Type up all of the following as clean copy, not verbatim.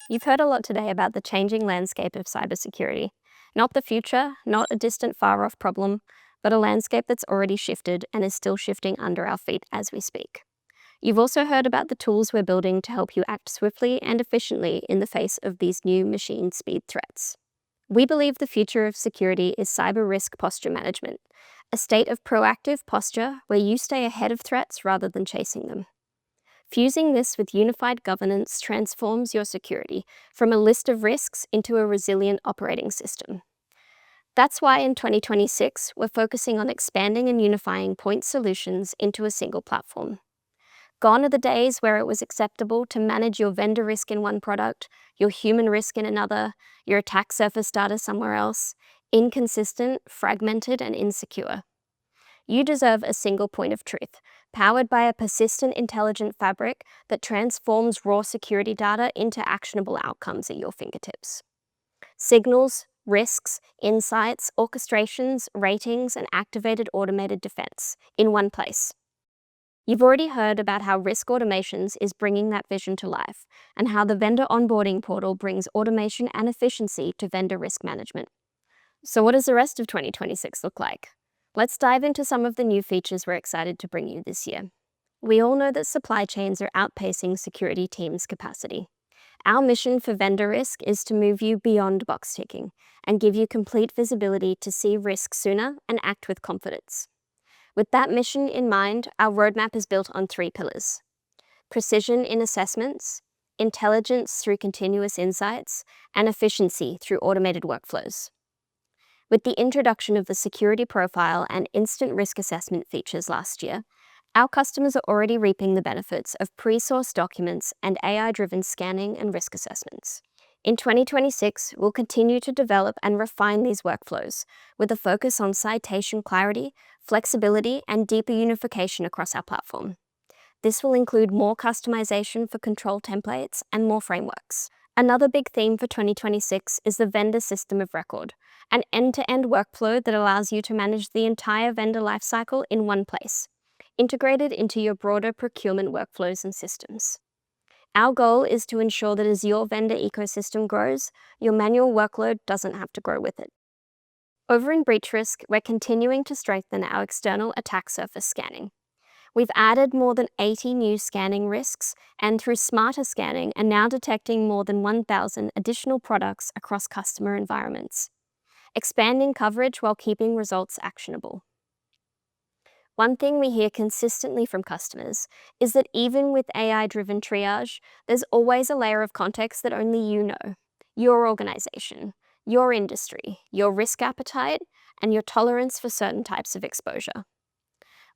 You've heard a lot today about the changing landscape of cybersecurity. Not the future, not a distant, far off problem, but a landscape that's already shifted and is still shifting under our feet as we speak. You've also heard about the tools we're building to help you act swiftly and efficiently in the face of these new machine speed threats. We believe the future of security is cyber risk posture management, a state of proactive posture where you stay ahead of threats rather than chasing them. Fusing this with unified governance transforms your security from a list of risks into a resilient operating system. That's why in 2026, we're focusing on expanding and unifying point solutions into a single platform. Gone are the days where it was acceptable to manage your vendor risk in one product, your human risk in another, your attack surface data somewhere else. Inconsistent, fragmented, and insecure. You deserve a single point of truth, powered by a persistent intelligent fabric that transforms raw security data into actionable outcomes at your fingertips. Signals, risks, insights, orchestrations, ratings, and activated automated defense in one place. You've already heard about how Risk Automations is bringing that vision to life, and how the vendor onboarding portal brings automation and efficiency to vendor risk management. So what does the rest of 2026 look like? Let's dive into some of the new features we're excited to bring you this year. We all know that supply chains are outpacing security teams' capacity. Our mission for vendor risk is to move you beyond box ticking and give you complete visibility to see risk sooner and act with confidence. With that mission in mind, our roadmap is built on 3 pillars: precision in assessments, intelligence through continuous insights, and efficiency through automated workflows. With the introduction of the security profile and instant risk assessment features last year, our customers are already reaping the benefits of pre-source documents and AI-driven scanning and risk assessments. In 2026, we'll continue to develop and refine these workflows with a focus on citation clarity, flexibility, and deeper unification across our platform. This will include more customization for control templates and more frameworks. Another big theme for 2026 is the vendor system of record, an end-to-end workflow that allows you to manage the entire vendor lifecycle in one place, integrated into your broader procurement workflows and systems. Our goal is to ensure that as your vendor ecosystem grows, your manual workload doesn't have to grow with it. Over in breach risk, we're continuing to strengthen our external attack surface scanning. We've added more than 80 new scanning risks, and through smarter scanning are now detecting more than 1,000 additional products across customer environments, expanding coverage while keeping results actionable. One thing we hear consistently from customers is that even with AI-driven triage, there's always a layer of context that only you know: your organization, your industry, your risk appetite, and your tolerance for certain types of exposure.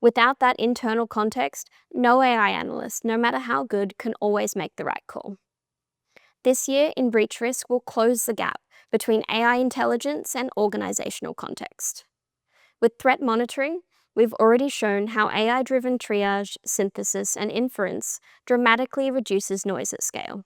Without that internal context, no AI analyst, no matter how good, can always make the right call. This year in breach risk, we'll close the gap between AI intelligence and organizational context. With threat monitoring, we've already shown how AI-driven triage, synthesis, and inference dramatically reduces noise at scale.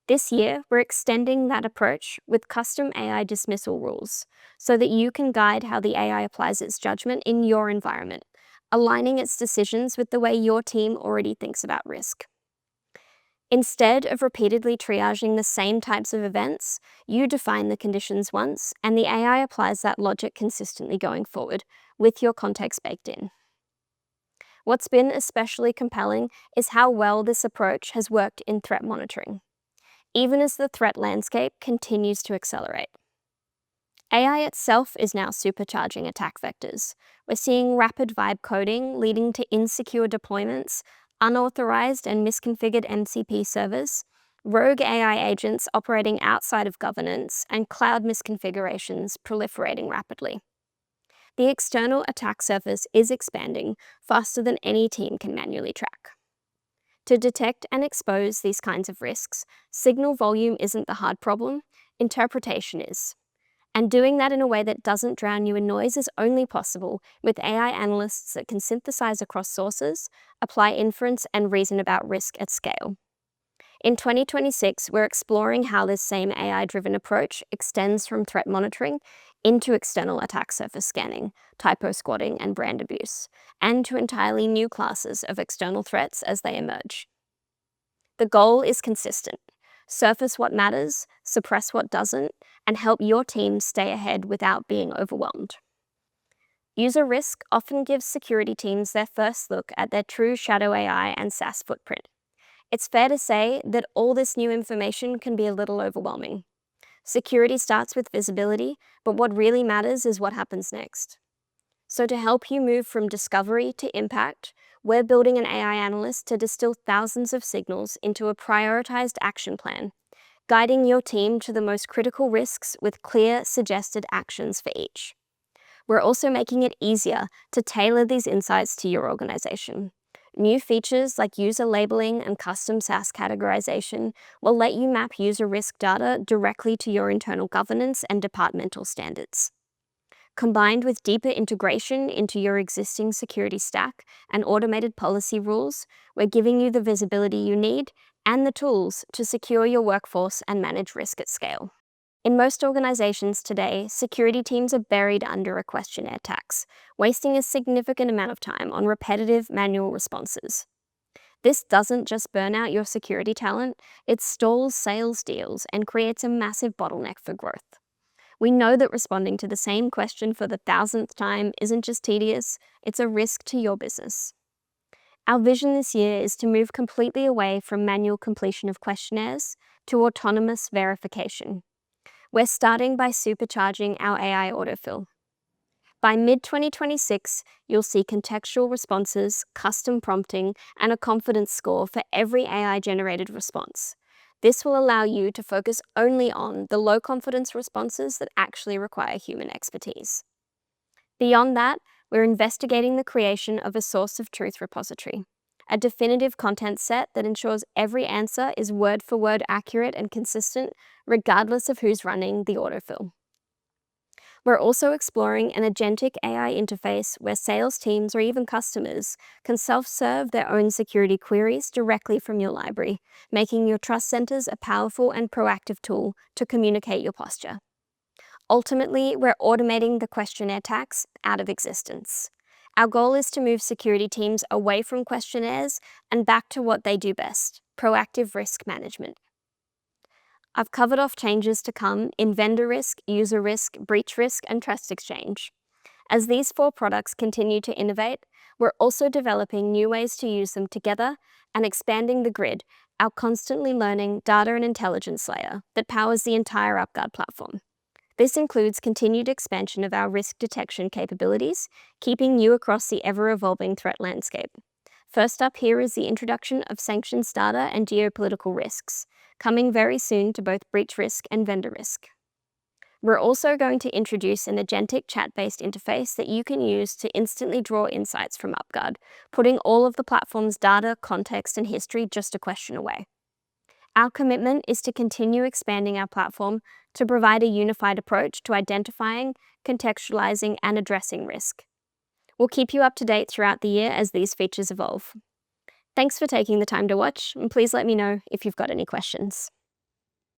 This year, we're extending that approach with custom AI dismissal rules so that you can guide how the AI applies its judgment in your environment, aligning its decisions with the way your team already thinks about risk. Instead of repeatedly triaging the same types of events, you define the conditions once, and the AI applies that logic consistently going forward, with your context baked in. What's been especially compelling is how well this approach has worked in threat monitoring, even as the threat landscape continues to accelerate. AI itself is now supercharging attack vectors. We're seeing rapid vibe coding leading to insecure deployments, unauthorized and misconfigured MCP servers, rogue AI agents operating outside of governance, and cloud misconfigurations proliferating rapidly. The external attack surface is expanding faster than any team can manually track. To detect and expose these kinds of risks, signal volume isn't the hard problem, interpretation is. And doing that in a way that doesn't drown you in noise is only possible with AI analysts that can synthesize across sources, apply inference, and reason about risk at scale. In 2026, we're exploring how this same AI-driven approach extends from threat monitoring into external attack surface scanning, typo squatting, and brand abuse, and to entirely new classes of external threats as they emerge. The goal is consistent: surface what matters, suppress what doesn't, and help your team stay ahead without being overwhelmed. User risk often gives security teams their first look at their true shadow AI and SaaS footprint. It's fair to say that all this new information can be a little overwhelming. Security starts with visibility, but what really matters is what happens next. So to help you move from discovery to impact, we're building an AI analyst to distill thousands of signals into a prioritized action plan, guiding your team to the most critical risks with clear, suggested actions for each. We're also making it easier to tailor these insights to your organization. New features like user labeling and custom SaaS categorization will let you map user risk data directly to your internal governance and departmental standards. Combined with deeper integration into your existing security stack and automated policy rules, we're giving you the visibility you need and the tools to secure your workforce and manage risk at scale. In most organizations today, security teams are buried under a questionnaire tax, wasting a significant amount of time on repetitive manual responses. This doesn't just burn out your security talent, it stalls sales deals and creates a massive bottleneck for growth. We know that responding to the same question for the 1,000th time isn't just tedious, it's a risk to your business. Our vision this year is to move completely away from manual completion of questionnaires to autonomous verification. We're starting by supercharging our AI autofill. By mid-2026, you'll see contextual responses, custom prompting, and a confidence score for every AI-generated response. This will allow you to focus only on the low-confidence responses that actually require human expertise. Beyond that, we're investigating the creation of a source of truth repository, a definitive content set that ensures every answer is word-for-word accurate and consistent, regardless of who's running the autofill. We're also exploring an agentic AI interface where sales teams or even customers can self-serve their own security queries directly from your library, making your trust centers a powerful and proactive tool to communicate your posture. Ultimately, we're automating the questionnaire tax out of existence. Our goal is to move security teams away from questionnaires and back to what they do best: proactive risk management. I've covered off changes to come in vendor risk, user risk, breach risk, and trust exchange. As these 4 products continue to innovate, we're also developing new ways to use them together and expanding the grid, our constantly learning data and intelligence layer that powers the entire UpGuard platform. This includes continued expansion of our risk detection capabilities, keeping you across the ever-evolving threat landscape. First up here is the introduction of sanctions data and geopolitical risks, coming very soon to both breach risk and vendor risk. We're also going to introduce an agentic chat-based interface that you can use to instantly draw insights from UpGuard, putting all of the platform's data, context, and history just a question away. Our commitment is to continue expanding our platform to provide a unified approach to identifying, contextualizing, and addressing risk. We'll keep you up to date throughout the year as these features evolve. Thanks for taking the time to watch, and please let me know if you've got any questions.